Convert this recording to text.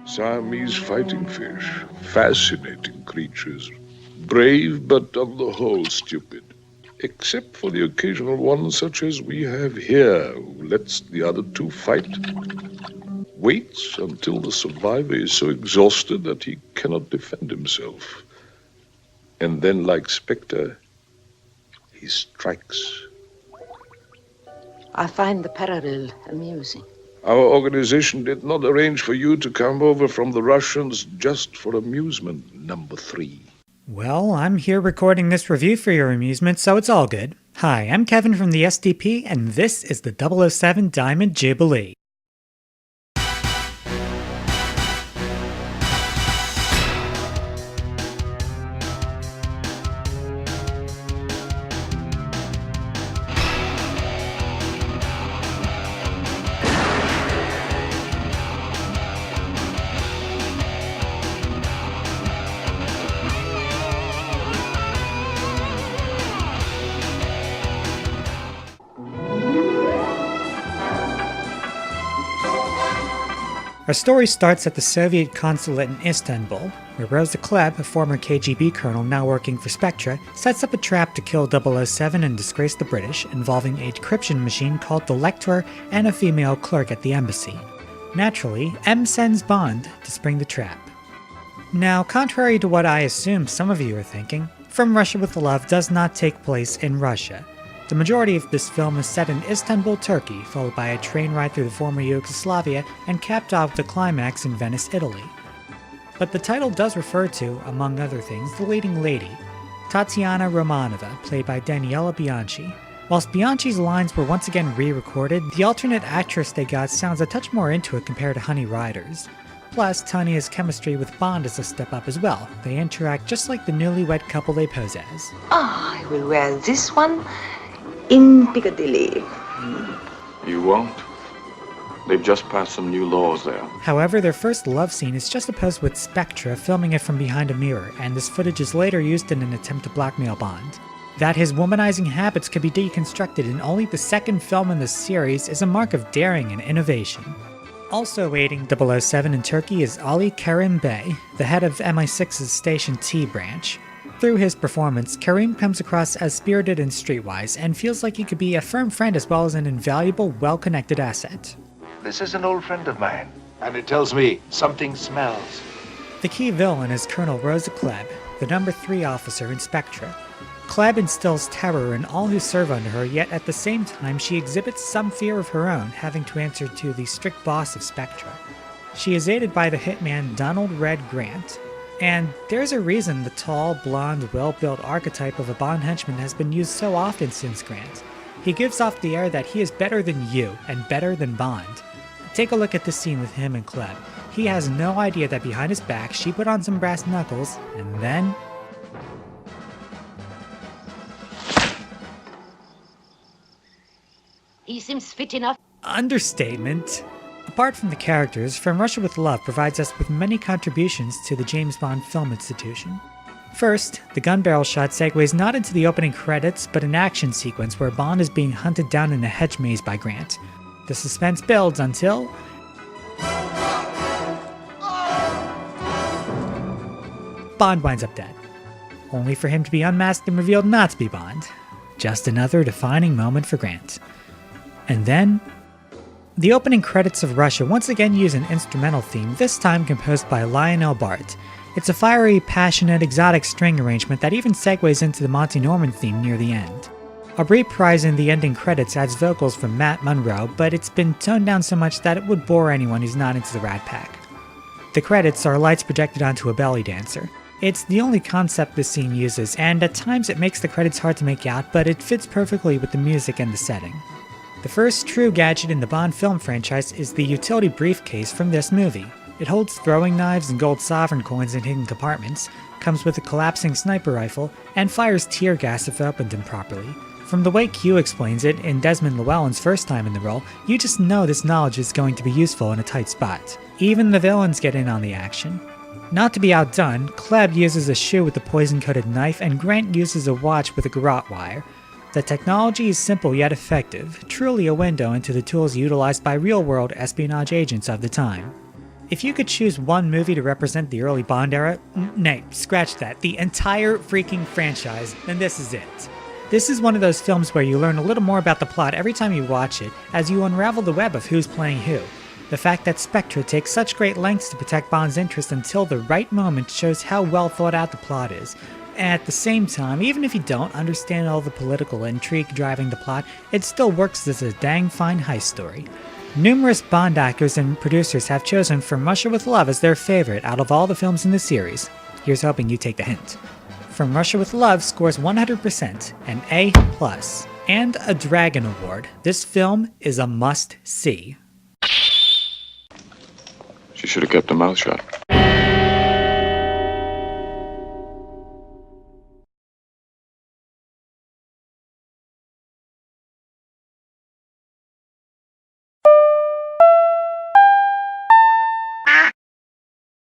Siamese fighting fish. Fascinating creatures. Brave, but on the whole stupid. Except for the occasional one such as we have here, who lets the other two fight. Waits until the survivor is so exhausted that he cannot defend himself. And then, like Spectre, he strikes. I find the parallel amusing. Our organization did not arrange for you to come over from the Russians just for amusement, number 3. Well, I'm here recording this review for your amusement, so it's all good. Hi, I'm Kevin from the SDP, and this is the 007 Diamond Jubilee. Our story starts at the Soviet consulate in Istanbul, where Rosa Klebb, a former KGB colonel now working for Spectre, sets up a trap to kill 007 and disgrace the British, involving a decryption machine called the Lector and a female clerk at the embassy. Naturally, M sends Bond to spring the trap. Now, contrary to what I assume some of you are thinking, From Russia with Love does not take place in Russia. The majority of this film is set in Istanbul, Turkey, followed by a train ride through the former Yugoslavia, and capped off with the climax in Venice, Italy. But the title does refer to, among other things, the leading lady, Tatiana Romanova, played by Daniela Bianchi. Whilst Bianchi's lines were once again re-recorded, the alternate actress they got sounds a touch more into it compared to Honey Riders. Plus, Tanya's chemistry with Bond is a step up as well. They interact just like the newlywed couple they pose as. I will wear this one in Piccadilly. You won't. They've just passed some new laws there. However, their first love scene is just a pose with Spectre filming it from behind a mirror, and this footage is later used in an attempt to blackmail Bond. That his womanizing habits could be deconstructed in only the second film in the series is a mark of daring and innovation. Also aiding 007 in Turkey is Ali Kerim Bey, the head of MI6's Station T branch. Through his performance, Karim comes across as spirited and streetwise, and feels like he could be a firm friend as well as an invaluable, well-connected asset. This is an old friend of mine, and it tells me something smells. The key villain is Colonel Rosa Klebb, the number 3 officer in Spectre. Klebb instills terror in all who serve under her, yet at the same time she exhibits some fear of her own, having to answer to the strict boss of Spectre. She is aided by the hitman Donald Red Grant, and there's a reason the tall, blonde, well-built archetype of a Bond henchman has been used so often since Grant. He gives off the air that he is better than you, and better than Bond. Take a look at this scene with him and Klebb. He has no idea that behind his back she put on some brass knuckles, and then... He seems fit enough. Understatement. Apart from the characters, From Russia with Love provides us with many contributions to the James Bond Film Institution. First, the gun barrel shot segues not into the opening credits, but an action sequence where Bond is being hunted down in a hedge maze by Grant. The suspense builds until... Bond winds up dead, only for him to be unmasked and revealed not to be Bond. Just another defining moment for Grant. And then... the opening credits of Russia once again use an instrumental theme, this time composed by Lionel Bart. It's a fiery, passionate, exotic string arrangement that even segues into the Monty Norman theme near the end. A reprise in the ending credits adds vocals from Matt Monro, but it's been toned down so much that it would bore anyone who's not into the Rat Pack. The credits are lights projected onto a belly dancer. It's the only concept this scene uses, and at times it makes the credits hard to make out, but it fits perfectly with the music and the setting. The first true gadget in the Bond film franchise is the utility briefcase from this movie. It holds throwing knives and gold sovereign coins in hidden compartments, comes with a collapsing sniper rifle, and fires tear gas if opened improperly. From the way Q explains it in Desmond Llewellyn's first time in the role, you just know this knowledge is going to be useful in a tight spot. Even the villains get in on the action. Not to be outdone, Klebb uses a shoe with a poison-coated knife, and Grant uses a watch with a garrote wire. The technology is simple yet effective, truly a window into the tools utilized by real-world espionage agents of the time. If you could choose one movie to represent the early Bond era, nay, scratch that, the entire freaking franchise, then this is it. This is one of those films where you learn a little more about the plot every time you watch it as you unravel the web of who's playing who. The fact that Spectre takes such great lengths to protect Bond's interest until the right moment shows how well thought out the plot is. At the same time, even if you don't understand all the political intrigue driving the plot, it still works as a dang fine heist story. Numerous Bond actors and producers have chosen From Russia with Love as their favorite out of all the films in the series. Here's hoping you take the hint. From Russia with Love scores 100%, an A+, and a Dragon Award. This film is a must-see. She should have kept her mouth shut.